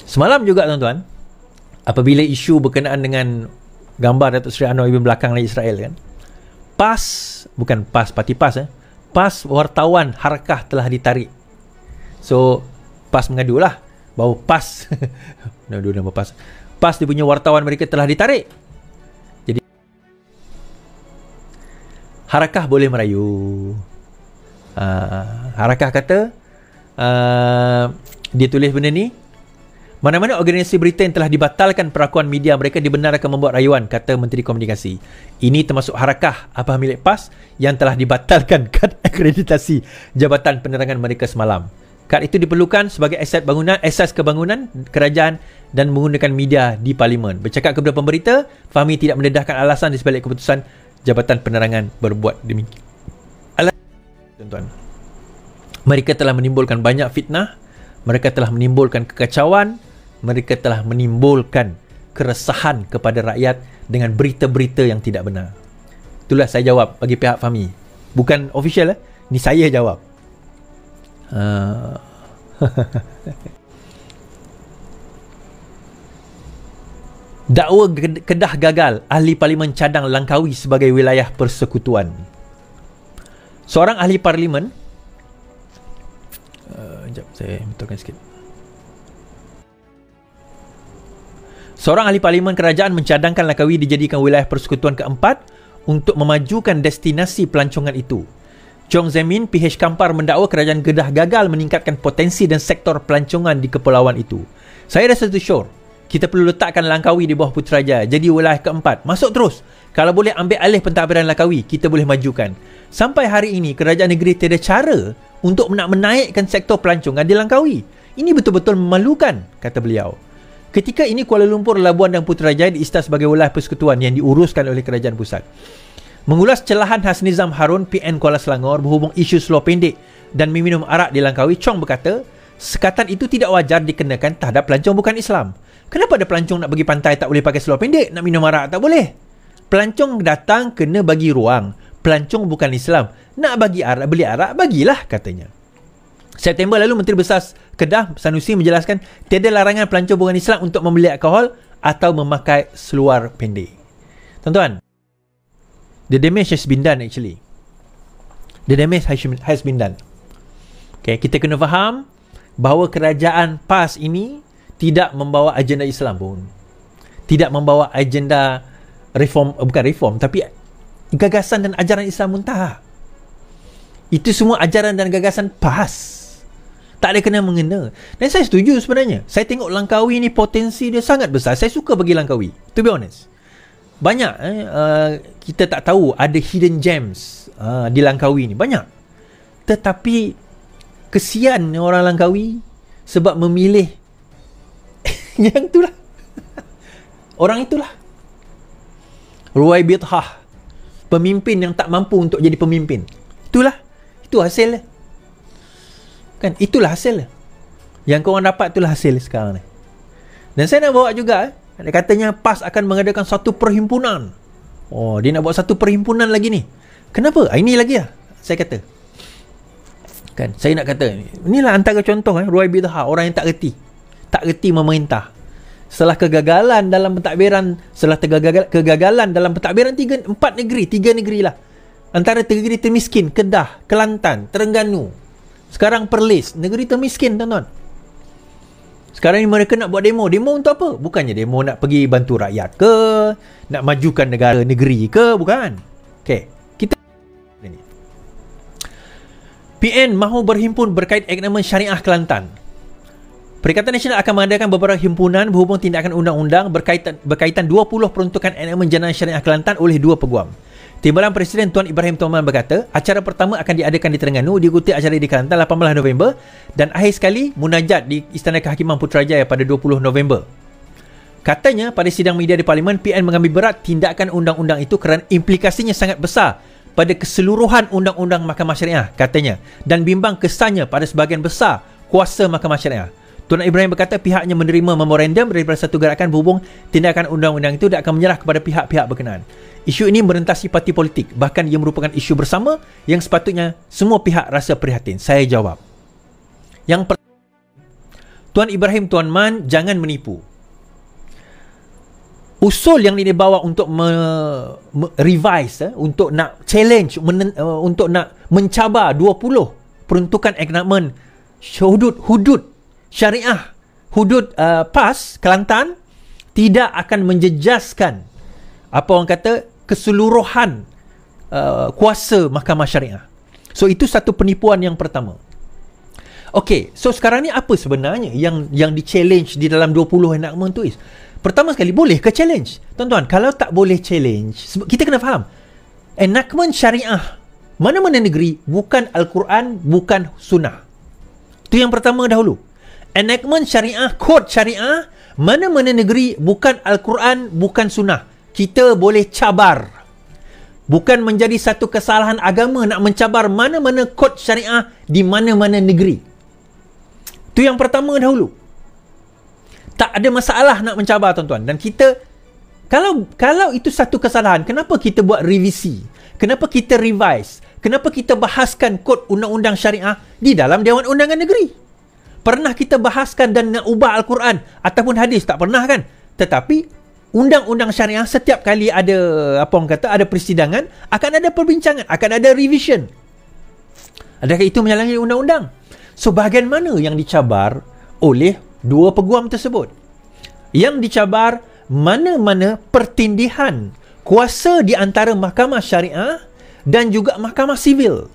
Semalam juga tuan-tuan, apabila isu berkenaan dengan gambar Datuk Seri Anwar Ibrahim belakang rakyat Israel kan, bukan PAS, parti PAS PAS wartawan Harakah telah ditarik. So PAS mengadulah bahawa PAS nama PAS dia punya wartawan mereka telah ditarik. Jadi Harakah boleh merayu. Harakah kata dia tulis benda ni, mana-mana organisasi berita yang telah dibatalkan perakuan media mereka dibenarkan membuat rayuan, kata Menteri Komunikasi. Ini termasuk Harakah, abah milik PAS, yang telah dibatalkan kad akreditasi Jabatan Penerangan mereka semalam. Kad itu diperlukan sebagai asas kebangunan kerajaan dan menggunakan media di Parlimen. Bercakap kepada pemberita, Fahmi tidak mendedahkan alasan di sebalik keputusan Jabatan Penerangan berbuat demikian. Tuan-tuan, mereka telah menimbulkan banyak fitnah, mereka telah menimbulkan kekacauan, mereka telah menimbulkan keresahan kepada rakyat dengan berita-berita yang tidak benar. Itulah saya jawab bagi pihak Fahmi. Bukan official ni saya jawab. Dakwa Kedah gagal, ahli parlimen cadang Langkawi sebagai wilayah persekutuan. Seorang ahli parlimen, sekejap saya betulkan sikit. Seorang ahli parlimen kerajaan mencadangkan Langkawi dijadikan wilayah persekutuan keempat untuk memajukan destinasi pelancongan itu. Chong Zemin, PH Kampar mendakwa kerajaan Kedah gagal meningkatkan potensi dan sektor pelancongan di kepulauan itu. Saya rasa itu sure. Kita perlu letakkan Langkawi di bawah Putrajaya jadi wilayah keempat. Masuk terus. Kalau boleh ambil alih pentadbiran Langkawi, kita boleh majukan. Sampai hari ini, kerajaan negeri tiada cara untuk nak menaikkan sektor pelancongan di Langkawi. Ini betul-betul memalukan, kata beliau. Ketika ini Kuala Lumpur, Labuan dan Putrajaya diistar sebagai wilayah persekutuan yang diuruskan oleh kerajaan pusat. Mengulas celahan Hasnizam Harun, PN Kuala Selangor berhubung isu seluar pendek dan meminum arak di Langkawi, Chong berkata, sekatan itu tidak wajar dikenakan terhadap pelancong bukan Islam. Kenapa ada pelancong nak pergi pantai tak boleh pakai seluar pendek, nak minum arak tak boleh? Pelancong datang kena bagi ruang. Pelancong bukan Islam. Nak bagi arak, beli arak, bagilah, katanya. September lalu, Menteri Besar Kedah Sanusi menjelaskan tiada larangan pelancong bukan Islam untuk membeli alkohol atau memakai seluar pendek. Tuan-tuan, the damage has been done actually. The damage has been done. Okay, kita kena faham bahawa kerajaan PAS ini tidak membawa agenda Islam pun. Tidak membawa agenda bukan reform, tapi gagasan dan ajaran Islam muntah. Itu semua ajaran dan gagasan PAS. Tak ada kena mengena. Dan saya setuju sebenarnya. Saya tengok Langkawi ni potensi dia sangat besar. Saya suka bagi Langkawi, to be honest. Banyak kita tak tahu ada hidden gems di Langkawi ni. Banyak. Tetapi kesian orang Langkawi sebab memilih yang itulah. Orang itulah. Ruwai Bithah, pemimpin yang tak mampu untuk jadi pemimpin. Itulah. Itu hasil. Kan, itulah hasil. Yang korang dapat itulah hasil sekarang ni. Dan saya nak bawa juga, katanya PAS akan mengadakan satu perhimpunan. Oh, dia nak buat satu perhimpunan lagi ni. Kenapa? Ini lagi lah, saya kata. Kan, saya nak kata, inilah antara contoh Ruwai Bithah, orang yang tak reti memerintah. Setelah kegagalan dalam pentadbiran, kegagalan dalam pentadbiran 4 negeri, 3 negeri lah. Antara negeri termiskin, Kedah, Kelantan, Terengganu. Sekarang Perlis, negeri termiskin, tuan-tuan. Sekarang ni mereka nak buat demo. Demo untuk apa? Bukannya demo nak pergi bantu rakyat ke, nak majukan negara, negeri ke, bukan. Okay, kita ini. PN mahu berhimpun berkait agreement syariah Kelantan. Perikatan Nasional akan mengadakan beberapa himpunan berhubung tindakan undang-undang berkaitan 20 peruntukan agreement jenayah syariah Kelantan oleh 2 peguam. Timbalan Presiden Tuan Ibrahim Toman berkata, acara pertama akan diadakan di Terengganu, diikuti acara di Kelantan 18 November dan akhir sekali munajat di Istana Kehakiman Putrajaya pada 20 November. Katanya pada sidang media di Parlimen, PN mengambil berat tindakan undang-undang itu kerana implikasinya sangat besar pada keseluruhan undang-undang Mahkamah Syariah, katanya, dan bimbang kesannya pada sebahagian besar kuasa Mahkamah Syariah. Tuan Ibrahim berkata pihaknya menerima memorandum daripada satu gerakan berhubung tindakan undang-undang itu dan akan menyerah kepada pihak-pihak berkenaan. Isu ini merentasi parti politik, bahkan ia merupakan isu bersama yang sepatutnya semua pihak rasa prihatin. Saya jawab. Yang pertama, Tuan Ibrahim, Tuan Man, jangan menipu. Usul yang dibawa untuk revise, untuk nak challenge, untuk nak mencabar 20 peruntukan enactment hudud syariah, hudud PAS Kelantan, tidak akan menjejaskan apa orang kata keseluruhan kuasa mahkamah syariah. So itu satu penipuan yang pertama. Okey, so sekarang ni apa sebenarnya yang di-challenge di dalam 20 enactment tu is? Pertama sekali, boleh ke challenge? Tuan-tuan, kalau tak boleh challenge, kita kena faham. Enactment syariah mana-mana negeri bukan Al-Quran, bukan sunnah. Itu yang pertama dahulu. Enactment syariah, kod syariah, mana-mana negeri bukan Al-Quran, bukan sunnah. Kita boleh cabar. Bukan menjadi satu kesalahan agama nak mencabar mana-mana kod syariah di mana-mana negeri. Itu yang pertama dahulu. Tak ada masalah nak mencabar, tuan-tuan. Dan kita, kalau itu satu kesalahan, kenapa kita buat revisi? Kenapa kita revise? Kenapa kita bahaskan kod undang-undang syariah di dalam Dewan Undangan Negeri? Pernah kita bahaskan dan nak ubah Al-Quran ataupun hadis? Tak pernah kan? Tetapi undang-undang syariah setiap kali ada apa orang kata, ada persidangan, akan ada perbincangan, akan ada revision. Adakah itu menyalahi undang-undang? So bahagian mana yang dicabar oleh dua peguam tersebut? Yang dicabar mana-mana pertindihan kuasa di antara mahkamah syariah dan juga mahkamah sivil.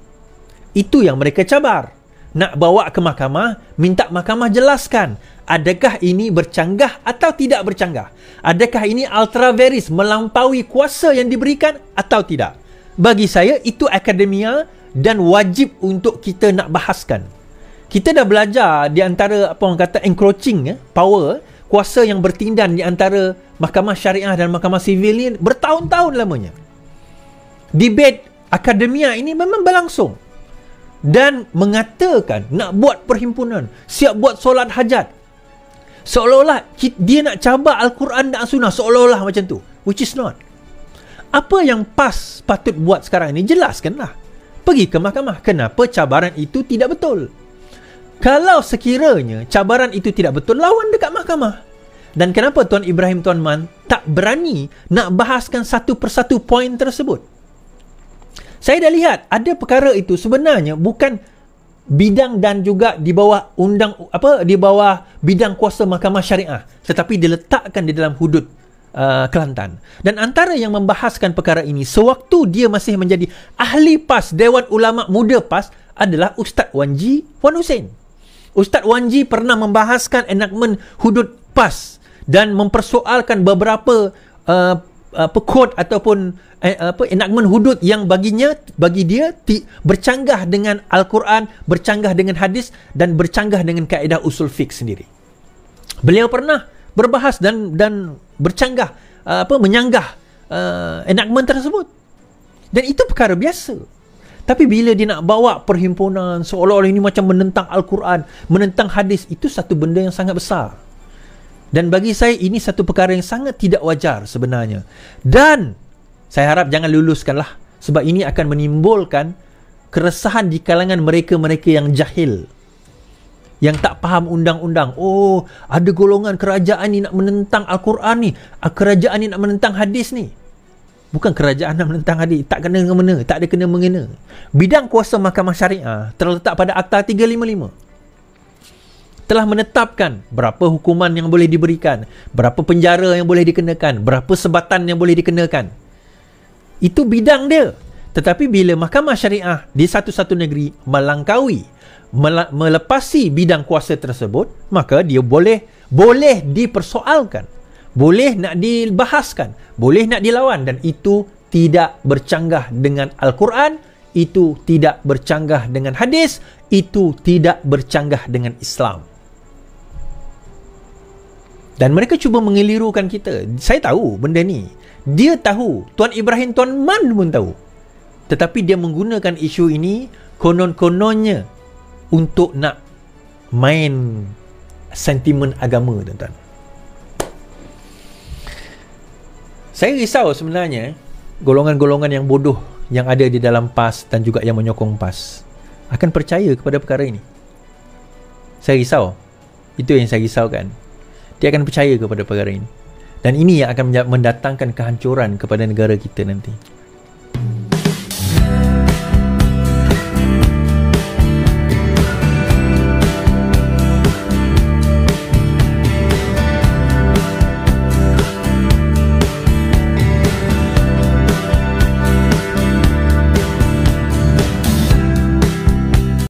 Itu yang mereka cabar. Nak bawa ke mahkamah, minta mahkamah jelaskan, adakah ini bercanggah atau tidak bercanggah? Adakah ini ultra vires, melampaui kuasa yang diberikan atau tidak? Bagi saya itu akademia dan wajib untuk kita nak bahaskan. Kita dah belajar di antara apa orang kata encroaching power, kuasa yang bertindan di antara mahkamah syariah dan mahkamah sivil ni bertahun-tahun lamanya. Debate akademia ini memang berlangsung dan mengatakan nak buat perhimpunan, siap buat solat hajat. Seolah-olah dia nak cabar Al-Quran dan Sunnah, seolah-olah macam tu, which is not. Apa yang PAS patut buat sekarang ini, jelaskanlah. Pergi ke mahkamah, kenapa cabaran itu tidak betul. Kalau sekiranya cabaran itu tidak betul, lawan dekat mahkamah. Dan kenapa Tuan Ibrahim, Tuan Man tak berani nak bahaskan satu persatu poin tersebut? Saya dah lihat ada perkara itu sebenarnya bukan bidang dan juga di bawah di bawah bidang kuasa mahkamah syariah, tetapi diletakkan di dalam hudud Kelantan. Dan antara yang membahaskan perkara ini sewaktu dia masih menjadi ahli PAS, Dewan Ulama Muda PAS, adalah Ustaz Wan Ji Wan Hussein. Ustaz Wan Ji pernah membahaskan enactment hudud PAS dan mempersoalkan beberapa kod ataupun enactment hudud yang bagi dia bercanggah dengan Al-Quran, bercanggah dengan hadis dan bercanggah dengan kaedah usul fiqh sendiri. Beliau pernah berbahas dan bercanggah menyanggah enactment tersebut. Dan itu perkara biasa. Tapi bila dia nak bawa perhimpunan seolah-olah ini macam menentang Al-Quran, menentang hadis, itu satu benda yang sangat besar. Dan bagi saya ini satu perkara yang sangat tidak wajar sebenarnya. Dan saya harap jangan luluskanlah, sebab ini akan menimbulkan keresahan di kalangan mereka-mereka yang jahil, yang tak faham undang-undang. Oh, ada golongan kerajaan ni nak menentang Al-Quran ni, kerajaan ni nak menentang hadis ni. Bukan kerajaan nak menentang hadis, tak kena mengena, tak ada kena mengena. Bidang kuasa mahkamah syariah terletak pada Akta 355. Telah menetapkan berapa hukuman yang boleh diberikan, berapa penjara yang boleh dikenakan, berapa sebatan yang boleh dikenakan. Itu bidang dia. Tetapi bila mahkamah syariah di satu-satu negeri melepasi bidang kuasa tersebut, maka dia boleh dipersoalkan, boleh nak dibahaskan, boleh nak dilawan, dan itu tidak bercanggah dengan Al-Quran, itu tidak bercanggah dengan hadis, itu tidak bercanggah dengan Islam. Dan mereka cuba mengelirukan kita. Saya tahu benda ni. Dia tahu, Tuan Ibrahim, Tuan Man pun tahu. Tetapi dia menggunakan isu ini konon-kononnya untuk nak main sentimen agama, tuan-tuan. Saya risau sebenarnya golongan-golongan yang bodoh yang ada di dalam PAS dan juga yang menyokong PAS akan percaya kepada perkara ini. Saya risau. Itu yang saya risaukan. Dia akan percaya kepada perkara ini. Dan ini yang akan mendatangkan kehancuran kepada negara kita nanti.